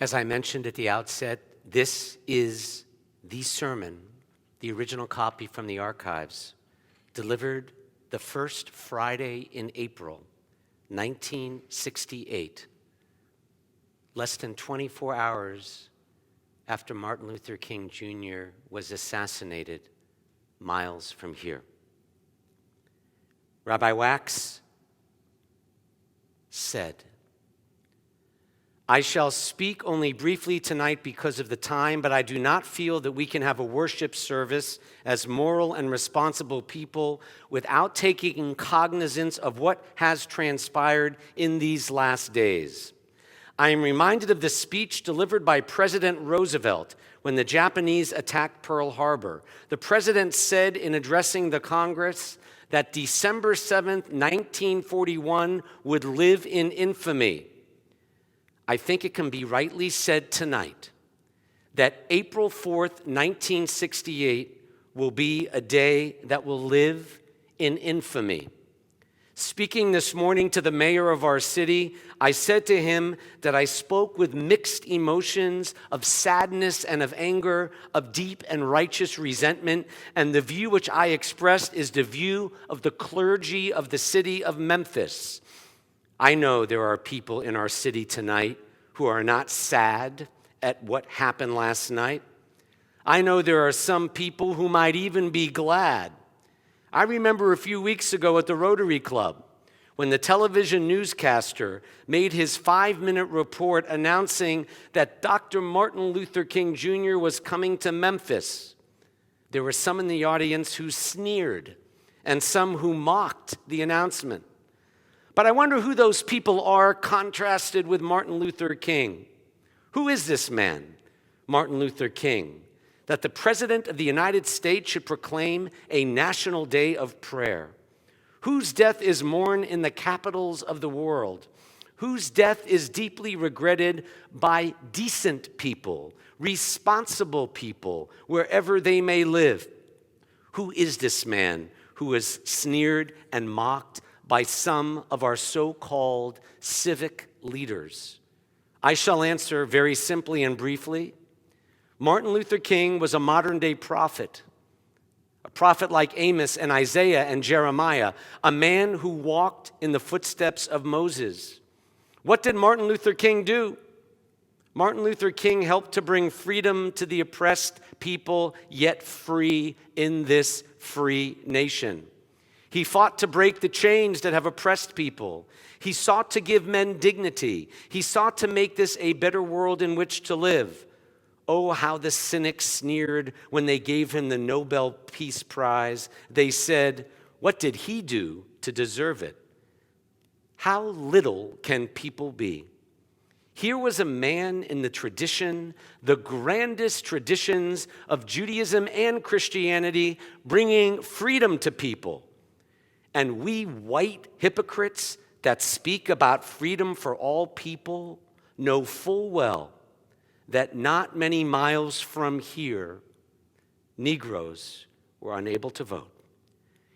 As I mentioned at the outset, this is the sermon, the original copy from the archives, delivered the first Friday in April, 1968, less than 24 hours after Martin Luther King Jr. was assassinated miles from here. Rabbi Wax said, "I shall speak only briefly tonight because of the time, but I do not feel that we can have a worship service as moral and responsible people without taking cognizance of what has transpired in these last days. I am reminded of the speech delivered by President Roosevelt when the Japanese attacked Pearl Harbor. The president said in addressing the Congress that December 7th, 1941 would live in infamy. I think it can be rightly said tonight that April 4th, 1968 will be a day that will live in infamy. Speaking this morning to the mayor of our city, I said to him that I spoke with mixed emotions of sadness and of anger, of deep and righteous resentment, and the view which I expressed is the view of the clergy of the city of Memphis. I know there are people in our city tonight who are not sad at what happened last night. I know there are some people who might even be glad. I remember a few weeks ago at the Rotary Club when the television newscaster made his 5-minute report announcing that Dr. Martin Luther King Jr. was coming to Memphis. There were some in the audience who sneered and some who mocked the announcement. But I wonder who those people are contrasted with Martin Luther King. Who is this man, Martin Luther King, that the President of the United States should proclaim a national day of prayer? Whose death is mourned in the capitals of the world? Whose death is deeply regretted by decent people, responsible people, wherever they may live? Who is this man who is sneered and mocked by some of our so-called civic leaders? I shall answer very simply and briefly. Martin Luther King was a modern-day prophet, a prophet like Amos and Isaiah and Jeremiah, a man who walked in the footsteps of Moses. What did Martin Luther King do? Martin Luther King helped to bring freedom to the oppressed people, yet free in this free nation. He fought to break the chains that have oppressed people. He sought to give men dignity. He sought to make this a better world in which to live. Oh, how the cynics sneered when they gave him the Nobel Peace Prize. They said, "What did he do to deserve it?" How little can people be? Here was a man in the tradition, the grandest traditions of Judaism and Christianity, bringing freedom to people. And we white hypocrites that speak about freedom for all people know full well that not many miles from here, Negroes were unable to vote.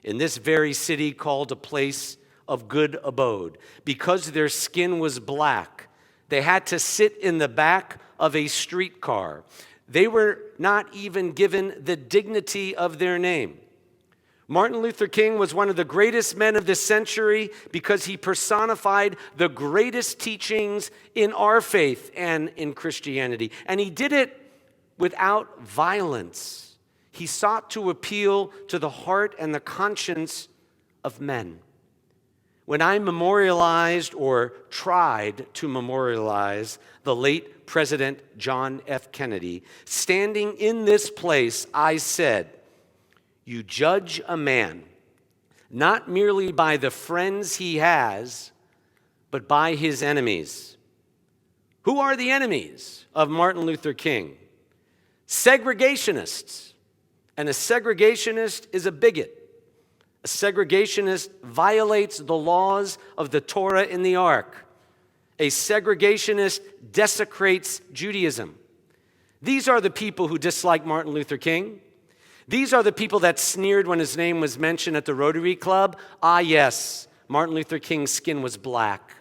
In this very city called a place of good abode, because their skin was black, they had to sit in the back of a streetcar. They were not even given the dignity of their name. Martin Luther King was one of the greatest men of this century because he personified the greatest teachings in our faith and in Christianity. And he did it without violence. He sought to appeal to the heart and the conscience of men. When I memorialized or tried to memorialize the late President John F. Kennedy, standing in this place, I said, "You judge a man not merely by the friends he has, but by his enemies." Who are the enemies of Martin Luther King? Segregationists. And a segregationist is a bigot. A segregationist violates the laws of the Torah in the Ark. A segregationist desecrates Judaism. These are the people who dislike Martin Luther King. These are the people that sneered when his name was mentioned at the Rotary Club. Ah, yes, Martin Luther King's skin was black,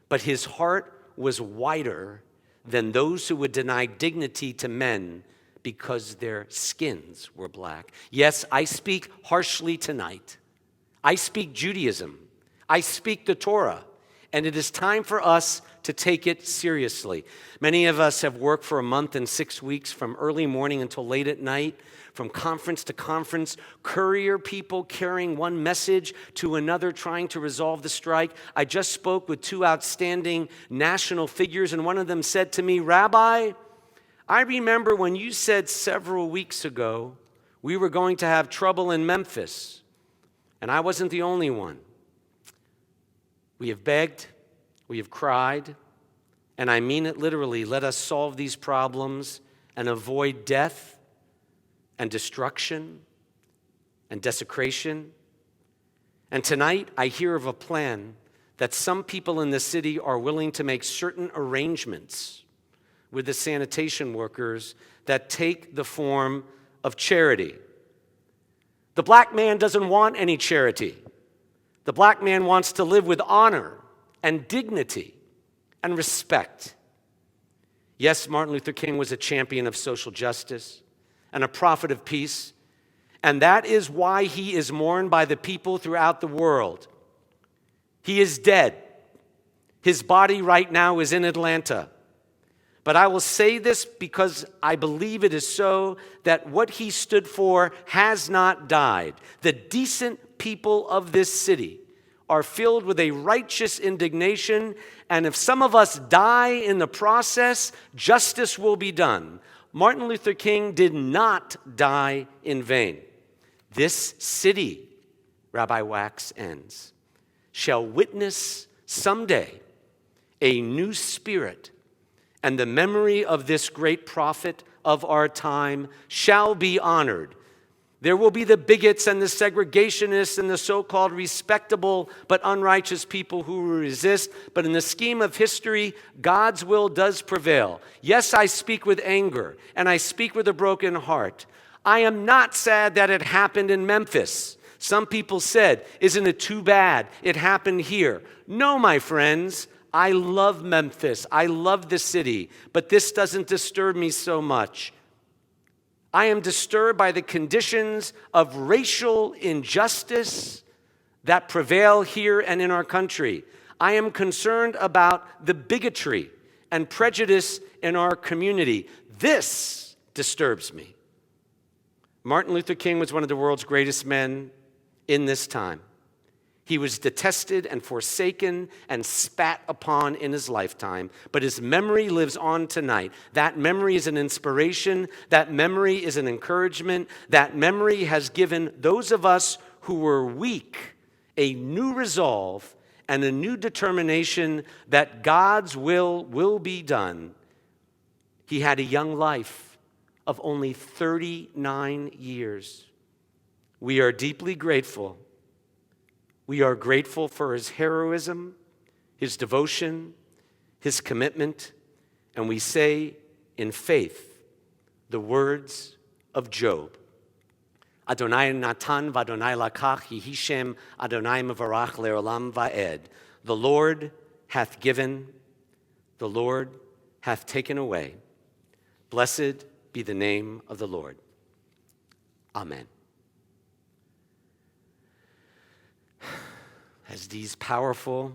but his heart was whiter than those who would deny dignity to men because their skins were black. Yes, I speak harshly tonight. I speak Judaism. I speak the Torah. And it is time for us to take it seriously. Many of us have worked for a month and 6 weeks from early morning until late at night, from conference to conference, courier people carrying one message to another, trying to resolve the strike. I just spoke with two outstanding national figures, and one of them said to me, "Rabbi, I remember when you said several weeks ago we were going to have trouble in Memphis, and I wasn't the only one. We have begged, we have cried, and I mean it literally. Let us solve these problems and avoid death and destruction and desecration. And tonight I hear of a plan that some people in the city are willing to make certain arrangements with the sanitation workers that take the form of charity. The black man doesn't want any charity. The black man wants to live with honor and dignity and respect." Yes, Martin Luther King was a champion of social justice and a prophet of peace, and that is why he is mourned by the people throughout the world. He is dead. His body right now is in Atlanta. But I will say this because I believe it is so, that what he stood for has not died. The decent people of this city are filled with a righteous indignation, and if some of us die in the process, justice will be done. Martin Luther King did not die in vain. This city, Rabbi Wax ends, shall witness someday a new spirit, and the memory of this great prophet of our time shall be honored. There will be the bigots and the segregationists and the so-called respectable but unrighteous people who will resist. But in the scheme of history, God's will does prevail. Yes, I speak with anger, and I speak with a broken heart. I am not sad that it happened in Memphis. Some people said, "Isn't it too bad it happened here?" No, my friends. I love Memphis. I love the city, but this doesn't disturb me so much. I am disturbed by the conditions of racial injustice that prevail here and in our country. I am concerned about the bigotry and prejudice in our community. This disturbs me. Martin Luther King was one of the world's greatest men in this time. He was detested and forsaken and spat upon in his lifetime, but his memory lives on tonight. That memory is an inspiration. That memory is an encouragement. That memory has given those of us who were weak a new resolve and a new determination that God's will be done. He had a young life of only 39 years. We are deeply grateful. We are grateful for his heroism, his devotion, his commitment, and we say in faith the words of Job. Adonai natan v'Adonai lakach, Yehi Shem Adonai mevarach le'olam va'ed. The Lord hath given, the Lord hath taken away. Blessed be the name of the Lord. Amen. As these powerful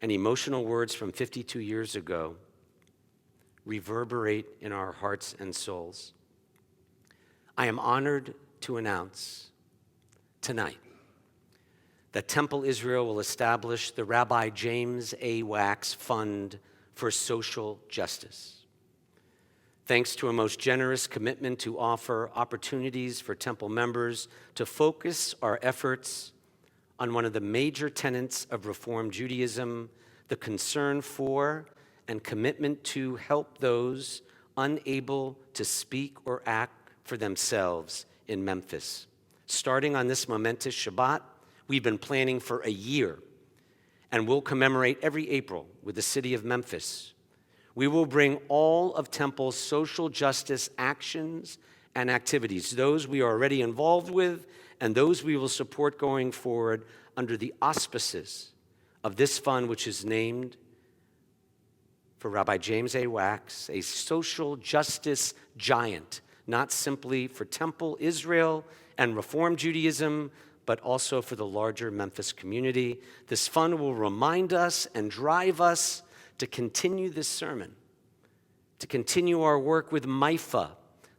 and emotional words from 52 years ago reverberate in our hearts and souls, I am honored to announce tonight that Temple Israel will establish the Rabbi James A. Wax Fund for Social Justice. Thanks to a most generous commitment to offer opportunities for Temple members to focus our efforts on one of the major tenets of Reform Judaism, the concern for and commitment to help those unable to speak or act for themselves in Memphis. Starting on this momentous Shabbat, we've been planning for a year, and we'll commemorate every April with the city of Memphis. We will bring all of Temple's social justice actions and activities, those we are already involved with and those we will support going forward under the auspices of this fund, which is named for Rabbi James A. Wax, a social justice giant, not simply for Temple Israel and Reform Judaism, but also for the larger Memphis community. This fund will remind us and drive us to continue this sermon, to continue our work with Micah,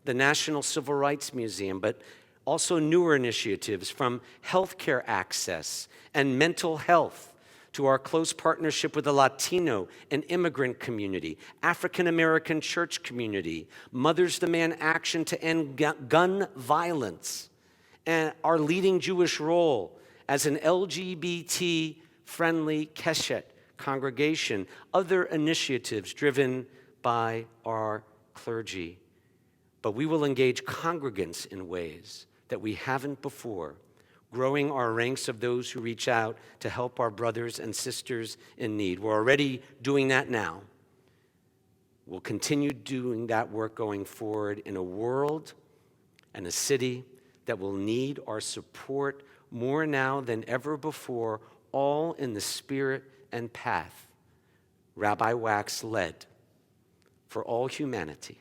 the National Civil Rights Museum, but also newer initiatives from healthcare access and mental health to our close partnership with the Latino and immigrant community, African American church community, Mothers Demand Action to end gun violence, and our leading Jewish role as an LGBT-friendly Keshet congregation, other initiatives driven by our clergy. But we will engage congregants in ways that we haven't before, growing our ranks of those who reach out to help our brothers and sisters in need. We're already doing that now. We'll continue doing that work going forward in a world and a city that will need our support more now than ever before, all in the spirit and path Rabbi Wax led for all humanity.